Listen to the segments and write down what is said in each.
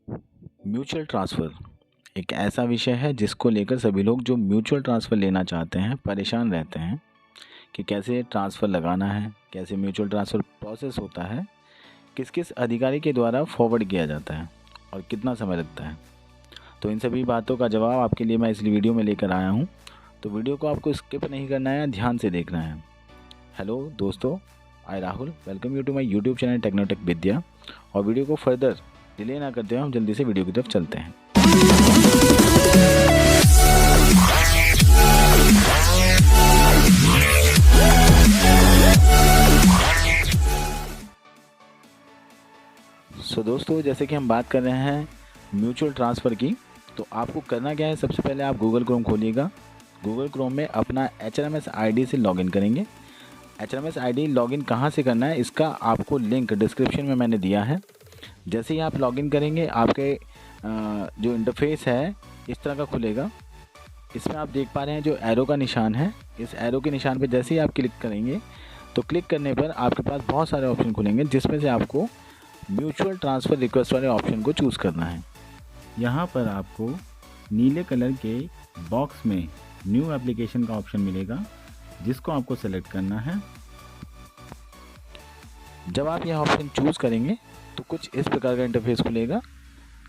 Mutual transfer एक ऐसा विषय है जिसको लेकर सभी लोग जो म्यूचुअल ट्रांसफ़र लेना चाहते हैं परेशान रहते हैं कि कैसे ट्रांसफ़र लगाना है, कैसे म्यूचुअल ट्रांसफ़र प्रोसेस होता है, किस किस अधिकारी के द्वारा फॉरवर्ड किया जाता है और कितना समय लगता है। तो इन सभी बातों का जवाब आपके लिए मैं इस वीडियो में लेकर आया हूँ। तो वीडियो को आपको स्किप नहीं करना है, ध्यान से देखना है। हेलो दोस्तों, I Rahul welcome you to my YouTube channel technotech Vidya. और वीडियो को फर्दर डिले ना करते हुए हम जल्दी से वीडियो की तरफ चलते हैं। दोस्तों, जैसे कि हम बात कर रहे हैं म्यूचुअल ट्रांसफ़र की, तो आपको करना क्या है, सबसे पहले आप गूगल क्रोम खोलिएगा। गूगल क्रोम में अपना HRMS आईडी से लॉगिन करेंगे। HRMS आईडी लॉगिन कहाँ से करना है, इसका आपको लिंक डिस्क्रिप्शन में मैंने दिया है। जैसे ही आप लॉगिन करेंगे, आपके जो इंटरफेस है इस तरह का खुलेगा। इसमें आप देख पा रहे हैं जो एरो का निशान है, इस एरो के निशान पर जैसे ही आप क्लिक करेंगे तो क्लिक करने पर आपके पास बहुत सारे ऑप्शन खुलेंगे, जिसमें से आपको म्यूचुअल ट्रांसफ़र रिक्वेस्ट वाले ऑप्शन को चूज़ करना है। यहाँ पर आपको नीले कलर के बॉक्स में न्यू एप्लीकेशन का ऑप्शन मिलेगा, जिसको आपको सेलेक्ट करना है। जब आप यह ऑप्शन चूज़ करेंगे तो कुछ इस प्रकार का इंटरफेस खुलेगा,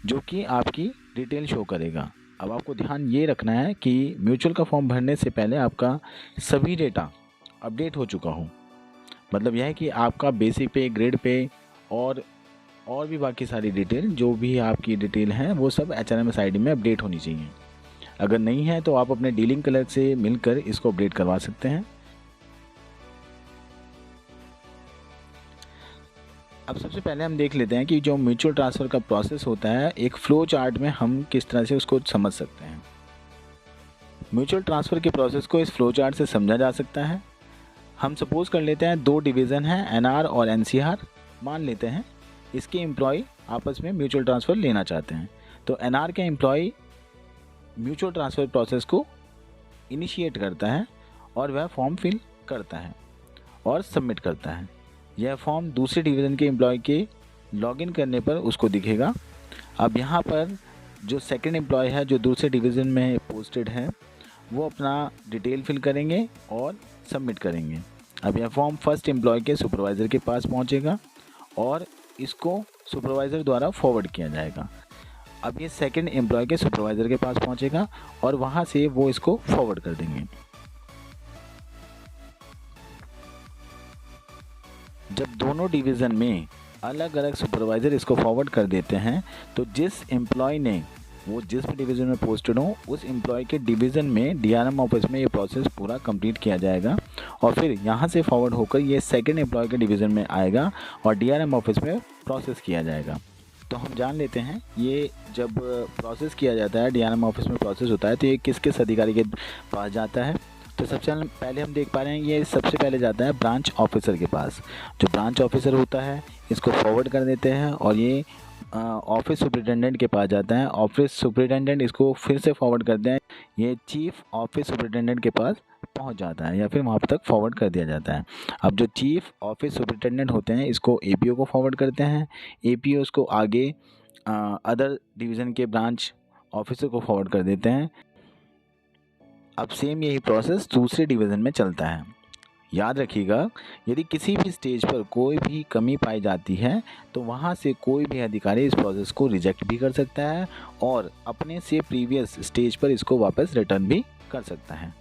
जो कि आपकी डिटेल शो करेगा। अब आपको ध्यान ये रखना है कि म्यूचुअल का फॉर्म भरने से पहले आपका सभी डेटा अपडेट हो चुका हो। मतलब यह है कि आपका बेसिक पे, ग्रेड पे और भी बाकी सारी डिटेल, जो भी आपकी डिटेल है, वो सब HRMS आईडी में अपडेट होनी चाहिए। अगर नहीं है तो आप अपने डीलिंग क्लर्क से मिलकर इसको अपडेट करवा सकते हैं। अब सबसे पहले हम देख लेते हैं कि जो म्यूचुअल ट्रांसफ़र का प्रोसेस होता है, एक फ्लो चार्ट में हम किस तरह से उसको समझ सकते हैं। म्यूचुअल ट्रांसफ़र के प्रोसेस को इस फ्लो चार्ट से समझा जा सकता है। हम सपोज कर लेते हैं 2 डिवीज़न हैं, NR और NCR। मान लेते हैं इसके एम्प्लॉय आपस में म्यूचुअल ट्रांसफ़र लेना चाहते हैं। तो NR के एम्प्लॉय म्यूचुअल ट्रांसफ़र प्रोसेस को इनिशिएट करता है और वह फॉर्म फिल करता है और सबमिट करता है। यह फॉर्म दूसरे डिवीज़न के एम्प्लॉय के लॉगिन करने पर उसको दिखेगा। अब यहाँ पर जो सेकंड एम्प्लॉय है, जो दूसरे डिवीज़न में पोस्टेड है, वो अपना डिटेल फिल करेंगे और सबमिट करेंगे। अब यह फॉर्म फर्स्ट एम्प्लॉय के सुपरवाइज़र के पास पहुँचेगा और इसको सुपरवाइज़र द्वारा फॉरवर्ड किया जाएगा। अब ये सेकंड एम्प्लॉय के सुपरवाइज़र के पास पहुंचेगा और वहां से वो इसको फॉरवर्ड कर देंगे। जब दोनों डिवीज़न में अलग अलग सुपरवाइज़र इसको फॉरवर्ड कर देते हैं, तो जिस एम्प्लॉय ने वो जिस भी डिवीज़न में पोस्टेड हो, उस एम्प्लॉय के डिवीज़न में DRM ऑफिस में ये प्रोसेस पूरा कंप्लीट किया जाएगा और फिर यहाँ से फॉरवर्ड होकर ये सेकंड एम्प्लॉय के डिवीज़न में आएगा और DRM ऑफिस में प्रोसेस किया जाएगा। तो हम जान लेते हैं ये जब प्रोसेस किया जाता है, DRM ऑफिस में प्रोसेस होता है, तो ये किस किस अधिकारी के पास जाता है। तो सबसे पहले हम देख पा रहे हैं ये सबसे पहले जाता है ब्रांच ऑफिसर के पास। जो ब्रांच ऑफिसर होता है इसको फॉरवर्ड कर देते हैं और ये ऑफिस सुपरिटेंडेंट के पास जाता है। ऑफिस सुपरिटेंडेंट इसको फिर से फॉरवर्ड करते हैं, ये चीफ ऑफिस सुपरिटेंडेंट के पास पहुंच जाता है या फिर वहाँ तक फॉरवर्ड कर दिया जाता है। अब जो चीफ ऑफिस सुपरिटेंडेंट होते हैं इसको APO को फॉरवर्ड करते हैं। APO उसको आगे अदर डिवीज़न के ब्रांच ऑफिसर को फॉरवर्ड कर देते हैं। अब सेम यही प्रोसेस दूसरे डिवीज़न में चलता है। याद रखिएगा, यदि किसी भी स्टेज पर कोई भी कमी पाई जाती है तो वहाँ से कोई भी अधिकारी इस प्रोसेस को रिजेक्ट भी कर सकता है और अपने से प्रीवियस स्टेज पर इसको वापस रिटर्न भी कर सकता है।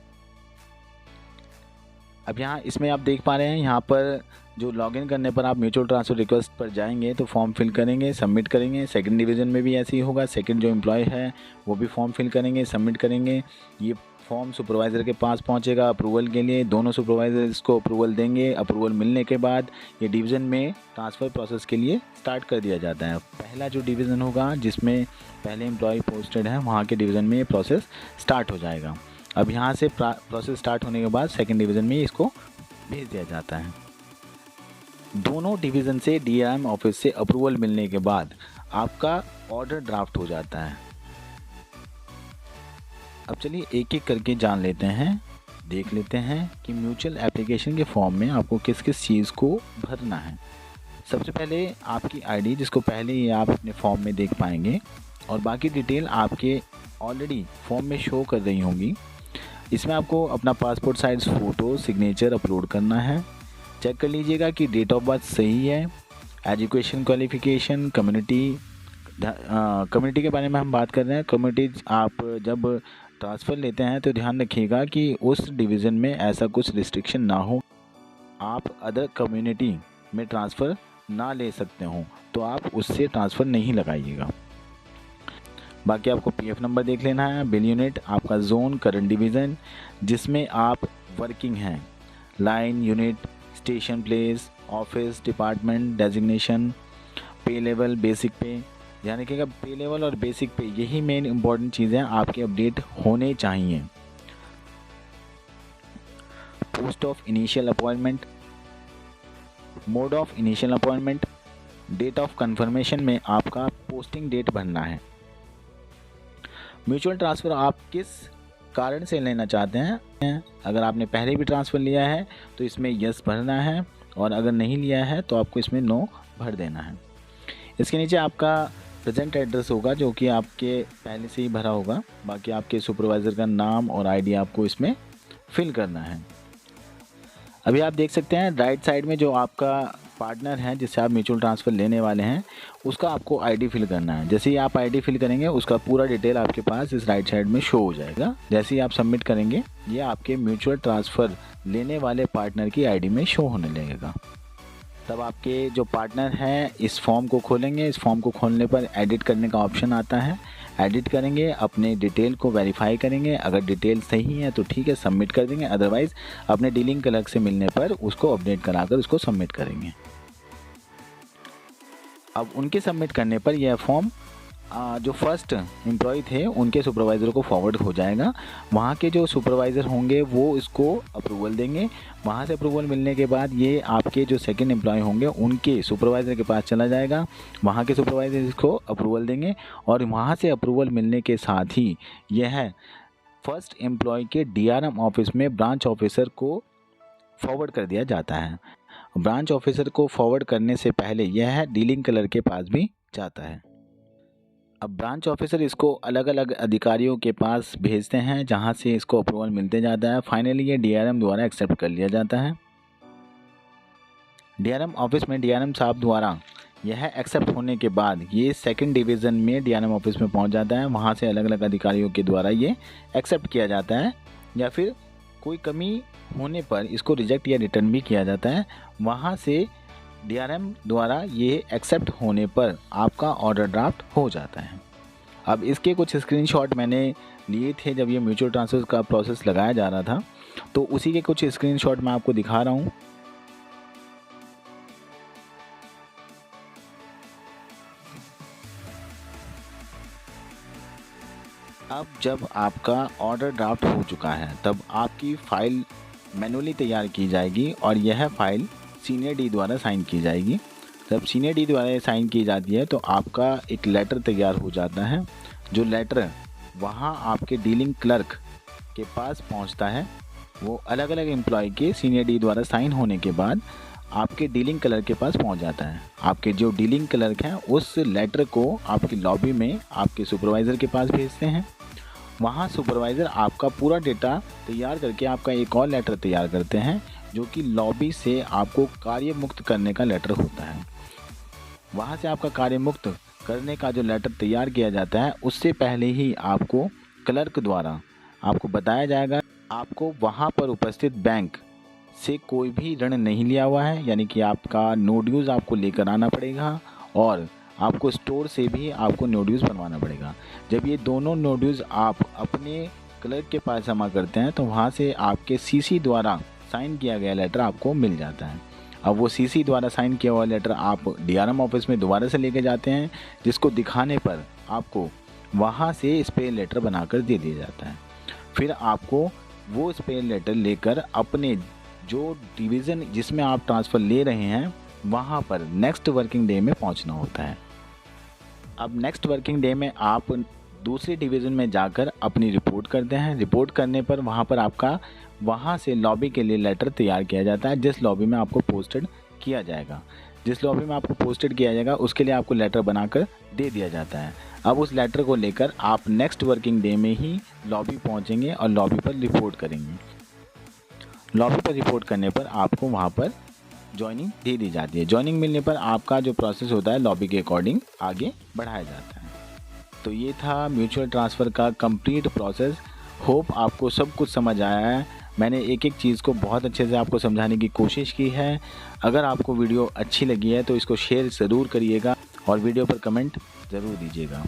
अब यहाँ इसमें आप देख पा रहे हैं, यहाँ पर जो लॉगिन करने पर आप म्यूचुअल ट्रांसफ़र रिक्वेस्ट पर जाएंगे तो फॉर्म फिल करेंगे, सबमिट करेंगे। सेकंड डिवीज़न में भी ऐसे ही होगा, सेकंड जो एम्प्लॉय है वो भी फॉर्म फिल करेंगे, सबमिट करेंगे। ये फॉर्म सुपरवाइज़र के पास पहुंचेगा अप्रूवल के लिए, दोनों सुपरवाइज़र इसको अप्रूवल देंगे। अप्रूवल मिलने के बाद ये डिवीज़न में ट्रांसफ़र प्रोसेस के लिए स्टार्ट कर दिया जाता है। पहला जो डिवीज़न होगा जिसमें पहले एम्प्लॉय पोस्टेड है, वहाँ के डिवीज़न में ये प्रोसेस स्टार्ट हो जाएगा। अब यहाँ से प्रोसेस स्टार्ट होने के बाद सेकंड डिवीज़न में इसको भेज दिया जाता है। दोनों डिवीज़न से DRM ऑफिस से अप्रूवल मिलने के बाद आपका ऑर्डर ड्राफ्ट हो जाता है। अब चलिए एक एक करके जान लेते हैं, देख लेते हैं कि म्यूचुअल एप्लीकेशन के फॉर्म में आपको किस किस चीज़ को भरना है। सबसे पहले आपकी आईडी, जिसको पहले ही आप अपने फॉर्म में देख पाएंगे, और बाकी डिटेल आपके ऑलरेडी फॉर्म में शो कर रही होंगी। इसमें आपको अपना passport size photo, signature upload करना है। चेक कर लीजिएगा कि डेट ऑफ बर्थ सही है, एजुकेशन क्वालिफ़िकेशन, कम्युनिटी के बारे में हम बात कर रहे हैं। कम्युनिटी आप जब ट्रांसफ़र लेते हैं तो ध्यान रखिएगा कि उस डिवीज़न में ऐसा कुछ रिस्ट्रिक्शन ना हो, आप अदर कम्युनिटी में ट्रांसफ़र ना ले सकते हो, तो आप उससे ट्रांसफ़र नहीं लगाइएगा। बाकी आपको पीएफ नंबर देख लेना है, बिल यूनिट, आपका जोन, करंट डिवीज़न जिसमें आप वर्किंग हैं, line, unit, station, place, office, department, designation, पे लेवल, बेसिक पे। ध्यान रखिएगा, पे लेवल और बेसिक पे यही मेन इंपॉर्टेंट चीज़ें आपके अपडेट होने चाहिए। Post of initial appointment, mode of initial appointment, date of confirmation में आपका पोस्टिंग डेट भरना है। म्यूचुअल ट्रांसफ़र आप किस कारण से लेना चाहते हैं, अगर आपने पहले भी ट्रांसफ़र लिया है तो इसमें यस भरना है, और अगर नहीं लिया है तो आपको इसमें नो भर देना है। इसके नीचे आपका प्रेजेंट एड्रेस होगा जो कि आपके पहले से ही भरा होगा। बाकी आपके सुपरवाइज़र का नाम और आईडी आपको इसमें फिल करना है। अभी आप देख सकते हैं राइट साइड में जो आपका पार्टनर है जिससे आप म्यूचुअल ट्रांसफ़र लेने वाले हैं, उसका आपको आईडी फिल करना है। जैसे ही आप आईडी फिल करेंगे उसका पूरा डिटेल आपके पास इस राइट साइड में शो हो जाएगा। जैसे ही आप सबमिट करेंगे ये आपके म्यूचुअल ट्रांसफ़र लेने वाले पार्टनर की आईडी में शो होने लगेगा। तब आपके जो पार्टनर हैं इस फॉर्म को खोलेंगे। इस फॉर्म को खोलने पर एडिट करने का ऑप्शन आता है, एडिट करेंगे, अपने डिटेल को वेरीफाई करेंगे। अगर डिटेल सही है तो ठीक है, सबमिट कर देंगे, अदरवाइज़ अपने डीलिंग क्लर्क से मिलने पर उसको अपडेट कराकर उसको सबमिट करेंगे। अब उनके सबमिट करने पर यह फॉर्म जो फर्स्ट एम्प्लॉय थे उनके सुपरवाइज़र को फॉरवर्ड हो जाएगा। वहाँ के जो सुपरवाइज़र होंगे वो इसको अप्रूवल देंगे। वहाँ से अप्रूवल मिलने के बाद ये आपके जो सेकंड एम्प्लॉय होंगे उनके सुपरवाइज़र के पास चला जाएगा। वहाँ के सुपरवाइज़र इसको अप्रूवल देंगे, और वहाँ से अप्रूवल मिलने के साथ ही यह फर्स्ट एम्प्लॉय के डीआरएम ऑफिस में ब्रांच ऑफिसर को फॉरवर्ड कर दिया जाता है। ब्रांच ऑफिसर को फॉरवर्ड करने से पहले यह डीलिंग क्लर्क के पास भी जाता है। अब ब्रांच ऑफिसर इसको अलग अलग अधिकारियों के पास भेजते हैं जहां से इसको अप्रूवल मिलते जाता है। फाइनली ये डीआरएम द्वारा एक्सेप्ट कर लिया जाता है। डीआरएम ऑफिस में डीआरएम साहब द्वारा यह एक्सेप्ट होने के बाद ये सेकंड डिवीज़न में डीआरएम ऑफिस में पहुंच जाता है। वहां से अलग अलग अधिकारियों के द्वारा ये एक्सेप्ट किया जाता है, या फिर कोई कमी होने पर इसको रिजेक्ट या रिटर्न भी किया जाता है। वहाँ से डीआरएम द्वारा ये एक्सेप्ट होने पर आपका ऑर्डर ड्राफ्ट हो जाता है। अब इसके कुछ स्क्रीनशॉट मैंने लिए थे जब ये म्यूचुअल ट्रांसफ़र का प्रोसेस लगाया जा रहा था, तो उसी के कुछ स्क्रीनशॉट मैं आपको दिखा रहा हूँ। अब जब आपका ऑर्डर ड्राफ्ट हो चुका है तब आपकी फ़ाइल मैनुअली तैयार की जाएगी और यह फ़ाइल सीनियर डी द्वारा साइन की जाएगी। जब सीनियर डी द्वारा साइन की जाती है तो आपका एक लेटर तैयार हो जाता है। जो लेटर वहाँ आपके डीलिंग क्लर्क के पास पहुँचता है, वो अलग अलग एम्प्लॉय के सीनियर डी द्वारा साइन होने के बाद आपके डीलिंग क्लर्क के पास पहुँच जाता है। आपके जो डीलिंग क्लर्क हैं उस लेटर को आपकी लॉबी में आपके सुपरवाइज़र के पास भेजते हैं। वहाँ सुपरवाइज़र आपका पूरा डेटा तैयार करके आपका एक और लेटर तैयार करते हैं जो कि लॉबी से आपको कार्य मुक्त करने का लेटर होता है। वहाँ से आपका कार्य मुक्त करने का जो लेटर तैयार किया जाता है उससे पहले ही आपको क्लर्क द्वारा आपको बताया जाएगा आपको वहाँ पर उपस्थित बैंक से कोई भी ऋण नहीं लिया हुआ है, यानी कि आपका नो ड्यूज़ आपको लेकर आना पड़ेगा और आपको स्टोर से भी आपको नो ड्यूज़ बनवाना पड़ेगा। जब ये दोनों नो ड्यूज़ आप अपने क्लर्क के पास जमा करते हैं तो वहाँ से आपके सीसी द्वारा साइन किया गया लेटर आपको मिल जाता है। अब वो सीसी द्वारा साइन किया हुआ लेटर आप डीआरएम ऑफिस में दोबारा से लेके जाते हैं, जिसको दिखाने पर आपको वहाँ से स्पेयर लेटर बनाकर दे दिया जाता है। फिर आपको वो स्पेयर लेटर लेकर अपने जो डिवीज़न जिसमें आप ट्रांसफ़र ले रहे हैं वहाँ पर नेक्स्ट वर्किंग डे में पहुँचना होता है। अब नेक्स्ट वर्किंग डे में आप दूसरे डिवीज़न में जाकर अपनी रिपोर्ट करते हैं। रिपोर्ट करने पर वहाँ पर आपका वहाँ से लॉबी के लिए लेटर तैयार किया जाता है जिस लॉबी में आपको पोस्टेड किया जाएगा। जिस लॉबी में आपको पोस्टेड किया जाएगा उसके लिए आपको लेटर बनाकर दे दिया जाता है। अब उस लेटर को लेकर आप नेक्स्ट वर्किंग डे में ही लॉबी पहुंचेंगे और लॉबी पर रिपोर्ट करेंगे। लॉबी पर रिपोर्ट करने पर आपको वहां पर ज्वाइनिंग दे दी जाती है। ज्वाइनिंग मिलने पर आपका जो प्रोसेस होता है लॉबी के अकॉर्डिंग आगे बढ़ाया जाता है। तो ये था म्यूचुअल ट्रांसफ़र का कंप्लीट प्रोसेस। होप आपको सब कुछ समझ आया है। मैंने एक एक चीज़ को बहुत अच्छे से आपको समझाने की कोशिश की है। अगर आपको वीडियो अच्छी लगी है तो इसको शेयर ज़रूर करिएगा और वीडियो पर कमेंट ज़रूर दीजिएगा।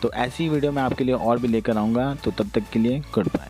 तो ऐसी वीडियो मैं आपके लिए और भी लेकर आऊँगा। तो तब तक के लिए गुड बाय।